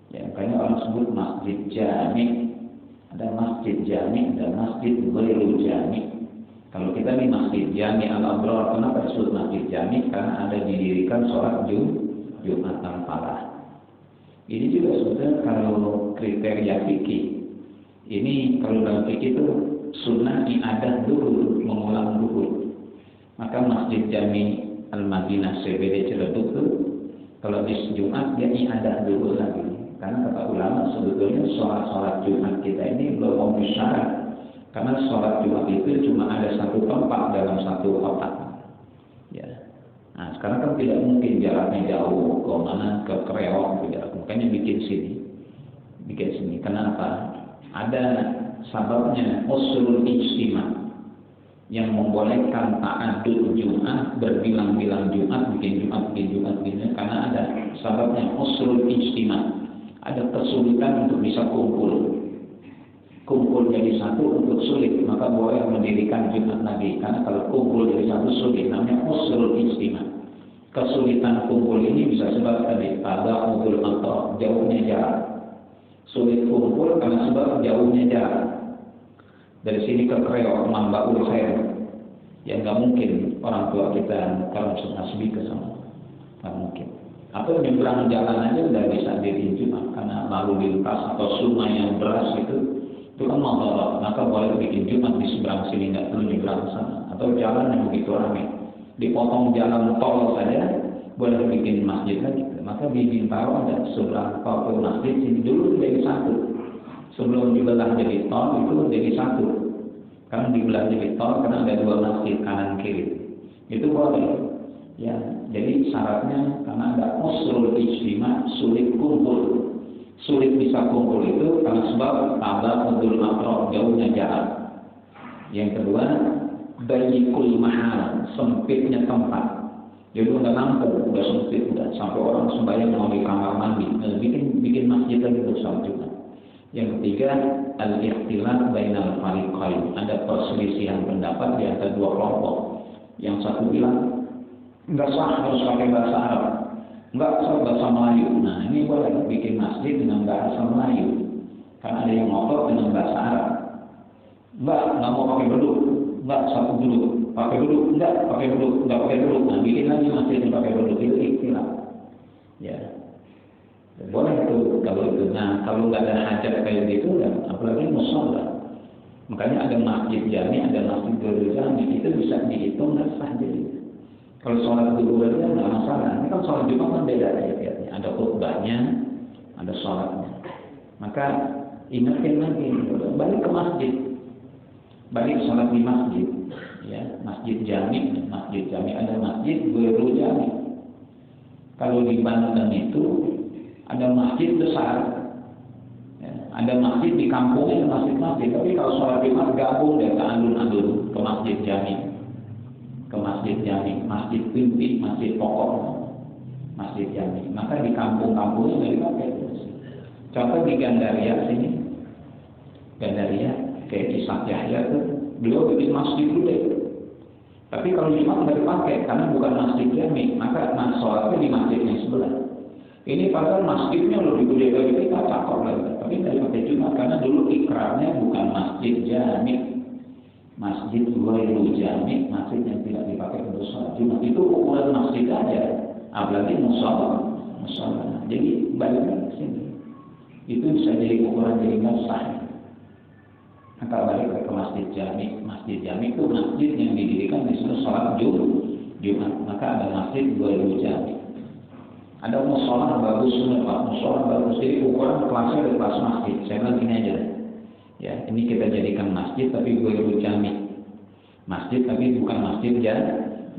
Ya, makanya orang sebut masjid jami. Ada masjid jami, ada masjid ghairu jami. Kalau kita di masjid jami al-abrar, kenapa disebut masjid jami? Karena ada didirikan sholat Jumat al-Falah. Ini juga sudah kalau kriteria fikih. Ini kalau dalam fikih itu sunnah iadah dulu, mengulang dulu. Maka masjid jami al-Madinah CBD Ciledug itu kalau di Jumat dia iadah dulu lagi. Karena kata ulama sebetulnya sholat Jumat kita ini belum memenuhi syarat. Karena sholat Jumat itu cuma ada satu tempat dalam satu kotak. Ya. Nah sekarang kan tidak mungkin jaraknya jauh ke mana, ke Krewok tidak. Makanya bikin sini. Kenapa? Ada sababnya usul ijtima yang membolehkan ta'adud Jumat, berbilang-bilang Jumat, bikin Jumat, karena ada sababnya usul ijtima. Ada kesulitan untuk bisa kumpul jadi satu untuk sulit, maka boleh mendirikan Jumat lagi. Karena kalau kumpul jadi satu sulit, namanya usul ijtima. Kesulitan kumpul ini bisa sebab tadi pada udul atau jauhnya jarak. Sulit kumpul karena sebab jauhnya jarak. Dari sini ke Kreo, Mambaul Khair, ya nggak mungkin orang tua kita kalau nasbi ke sana, nggak mungkin. Atau nyebrang jalan aja udah bisa diriin Jumat karena lalu lintas atau sungai yang deras itu kan mahal, maka boleh bikin Jumat di seberang sini, nggak perlu nyebrang sana. Atau jalan yang begitu ramai, dipotong jalan tol saja boleh bikin masjid lagi. Maka di Bintaro ada seberang tol ke masjid sini dulu jadi satu. Sebelum dibelah jadi tol itu jadi satu. Karena dibelah jadi tol karena ada dua masjid kanan kiri. Itu boleh. Ya, jadi syaratnya karena ada usul ijtima, sulit kumpul. Sulit bisa kumpul itu karena sebab tabah udul atrof, jauhnya jarak. Yang kedua, dayyikul mahal, sempitnya tempat. Jadi udah nampung, udah sempit, udah sampai orang sembahyang mau di kamar mandi, bikin masjid lagi bersama juga. Yang ketiga, al-ikhtilaf bainal fariqain, ada perselisihan pendapat di antara dua kelompok. Yang satu bilang enggak sah harus pakai bahasa Arab, enggak sah bahasa Melayu. Nah ini boleh bikin masjid dengan bahasa Melayu, karena ada yang ngotot dengan bahasa Arab. Enggak mau pakai beduk, enggak satu beduk, pakai beduk, enggak pakai beduk. Nah bikin lagi masjid yang pakai beduk, itu ikhtilaf. Ya, boleh itu kalau itu. Nah kalau nggak ada hajat kayak gitu, ya, apalagi mushola. Makanya ada masjid jami, ada masjid ghairu jami, itu bisa dihitung dan sah jadi. Kalau sholat dua-duanya nggak masalah. Ini kan sholat Jumat kan beda ayat-ayatnya. Ada khutbahnya, ada sholatnya. Maka ingatin lagi, balik ke masjid, balik sholat di masjid. Ya, masjid jami ada masjid ghairu jami. Kalau di Banten itu ada masjid besar, ya, ada masjid di kampungnya, masjid. Tapi kalau sholat Jumat gabung dan ke alun-alun ke masjid jami. Masjid inti, masjid pokok, masjid jami. Maka di kampung-kampungnya nggak dipakai. Contoh di Gandaria sini, kayak di Sakyahya tuh, beliau bikin masjid dulu deh. Tapi kalau Jumat nggak dipakai karena bukan masjid jami, maka sholatnya di masjidnya sebelah. Ini padahal masjidnya lebih gede dari kita, cakep lagi. Tapi nggak dipakai Jumat karena dulu ikrarnya bukan masjid jami. Masjid ghairu jami, masjid yang tidak dipakai untuk sholat Jumat. Itu ukuran masjid aja, apalagi mushola. Jadi balik ke sini, itu bisa jadi ukuran jadi sah. Maka balik ke masjid jami. Masjid jami itu masjid yang didirikan di sana sholat Jumat. Maka ada masjid ghairu jami. Ada mushola bagus, mushola bagus. Jadi ukuran kelasnya ada kelas masjid. Saya bilang gini aja. Ya, ini kita jadikan masjid tapi ghairu jami. Masjid tapi bukan masjid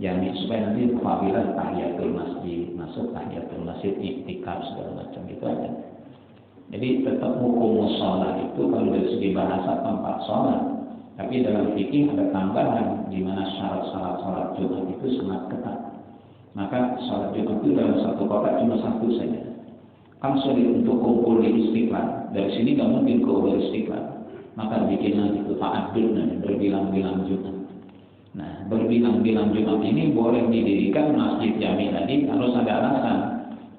jami, supaya nanti apabila tahiyatul masjid, masuk tahiyatul masjid, iktikaf segala macam itu aja. Jadi tetap hukum mushola itu kalau dari segi bahasa tempat sholat, tapi dalam fikih ada tambahan di mana syarat-syarat sholat Jumat itu sangat ketat. Maka sholat Jumat itu dalam satu kota cuma satu saja. Kan sulit untuk kumpul di Istiqlal. Dari sini nggak mungkin ke Istiqlal. Maka bikinlah itu ta'adud dan berbilang-bilang Jumat. Nah, berbilang-bilang Jumat ini boleh didirikan masjid jami tadi harus ada alasan.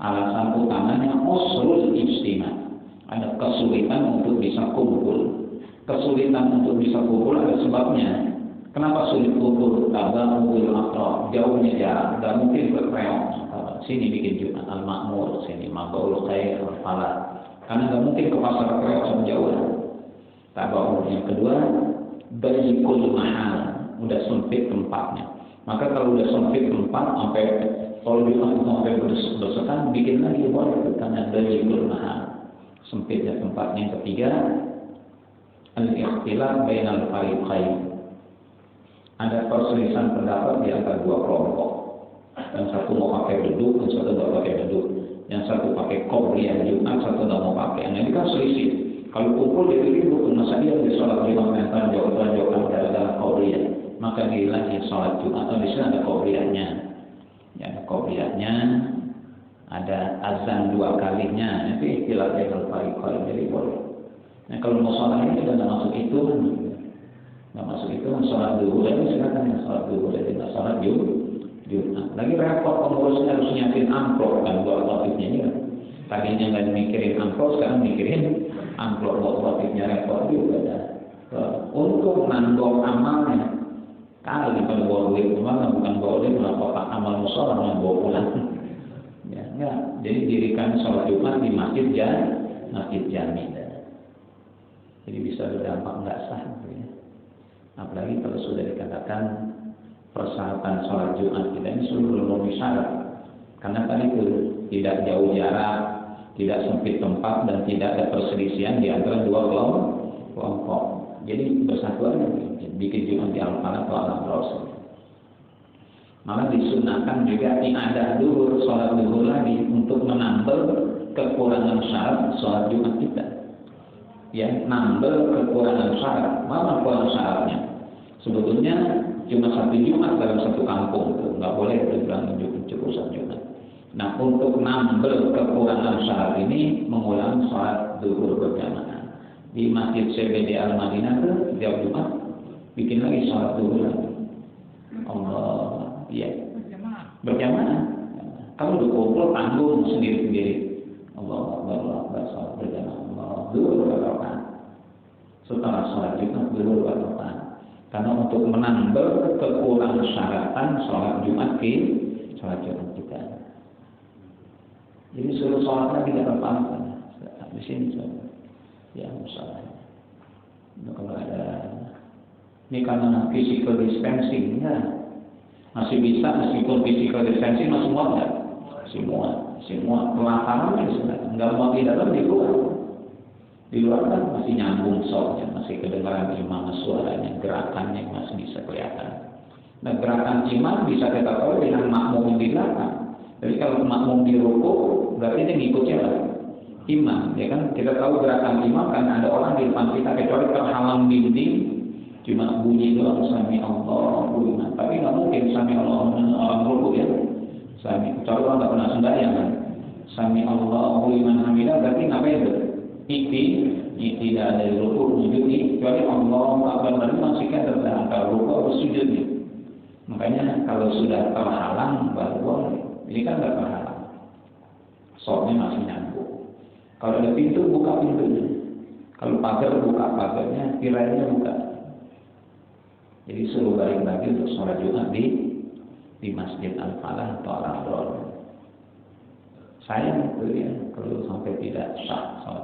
Alasan utamanya usul ijtima. Ada kesulitan untuk bisa kumpul. Kesulitan untuk bisa kumpul ada sebabnya. Kenapa sulit kumpul? Ada mobil akrab, jauhnya jarak, nggak mungkin berkreok. Sini bikin Jumat Al-Makmur, sini Mabaul Khair, Al-Falah. Karena nggak mungkin ke pasar kreok sama jauh. Tabaul yang kedua, dayyikul mahal, udah sempit tempatnya. Maka kalau udah sempit tempat, sampai kalau Jumat itu sampai bersetan, bikin lagi boleh, karena dayyikul mahal, sempitnya tempatnya. Yang ketiga, al-ikhtilaf bainal fariqain. Ada perselisihan pendapat di antara dua kelompok. Yang satu mau pakai duduk, yang satu tidak pakai duduk. Yang satu pakai qobliyah Jumat, satu tidak mau pakai. Nah, ini kan selisih. Kalau kumpul di ribut, masa dia di sholat Jumat mental jauh-jauhan dalam qobliyah, maka dihilangkan sholat Jumat. Atau di sini ada qobliyahnya. Ya, ada qobliyahnya, ada azan 2 kalinya. Nanti istilah yang al-fariqain, jadi boleh. Nah, kalau mau sholat ini sudah masuk itu kan. Nggak masuk itu sholat dulu, jadi silakan sholat dulu, jadi nggak sholat Jumat. Lagi repot pengurusnya harus nyiapin amplop kan buat topiknya ini kan. Tadinya nggak mikirin amplop, sekarang mikirin amplop buat topiknya, repot juga dah. Untuk nanggung amalnya, kali kalau bawa duit kemana, bukan bawa duit malah kotak amal musola yang bawa pulang. Ya enggak, jadi dirikan sholat Jumat di masjid jami. Jadi bisa berdampak nggak sah. Apalagi kalau sudah dikatakan persyaratan sholat Jumat kita ini sudah memenuhi syarat. Karena tadi itu tidak jauh jarak, tidak sempit tempat, dan tidak ada perselisihan di antara dua kelompok. Jadi bersatuan bikin Jumat di Al-Falah atau Al-Rasul. Maka disunahkan juga ada dulu sholat duhur lagi untuk menambah kekurangan syarat sholat Jumat kita. Ya, nambah kekurangan syarat. Mana kekurangan syaratnya? Sebetulnya cuma satu Jumat dalam satu kampung, nggak boleh dibilang urusan Jumat. Nah, untuk nambah kekurangan syarat ini mengulang sholat duhur berjamaah di Masjid CBD Al-Madinah tuh tiap Jumat bikin lagi sholat duhur lagi. Allah, iya. Berjamaah. Kamu udah kumpul tanggung sendiri-sendiri. Allah sholat berjamaah. Dulu berapa? Setelah sholat Jumat dulu berapa? Karena untuk menambah kekurangan syaratan sholat Jumat sholat Jumat kita. Jadi suruh sholat lagi tidak apa-apa. Di sini ya misalnya. Nah, kalau ada ini karena physical distancing ya masih bisa, meskipun physical distancing masih muat nggak? Semua pelatarannya sudah nggak mau di dalam, di luar. Di luar kan masih nyambung soalnya, masih kedengaran imam, suaranya, gerakannya masih bisa kelihatan. Nah, gerakan imam bisa kita tahu dengan makmum di belakang. Jadi kalau makmum di ruku, berarti dia ngikutnya lah imam, ya kan? Kita tahu gerakan imam kan ada orang di depan kita, kecuali terhalang dinding, cuma bunyi doang sami Allah, tapi nggak mungkin sami Allah orang ruku ya. Kecuali orang nggak pernah sembahyang kan. Sami Allah liman hamidah, berarti ngapain itu? Iti dari rukuk menuju kecuali Allah Akbar, berarti masih kan antara rukuk atau sujudnya. Makanya kalau sudah terhalang baru boleh. Ini kan tidak terhalang, soalnya masih nyambung. Kalau ada pintu, buka pintunya. Kalau pagar, buka pagarnya, tirainya buka. Jadi suruh balik lagi untuk sholat Jumat di Masjid Al-Falah atau Al-Adol. Sayang itu ya kalau sampai tidak sah sholat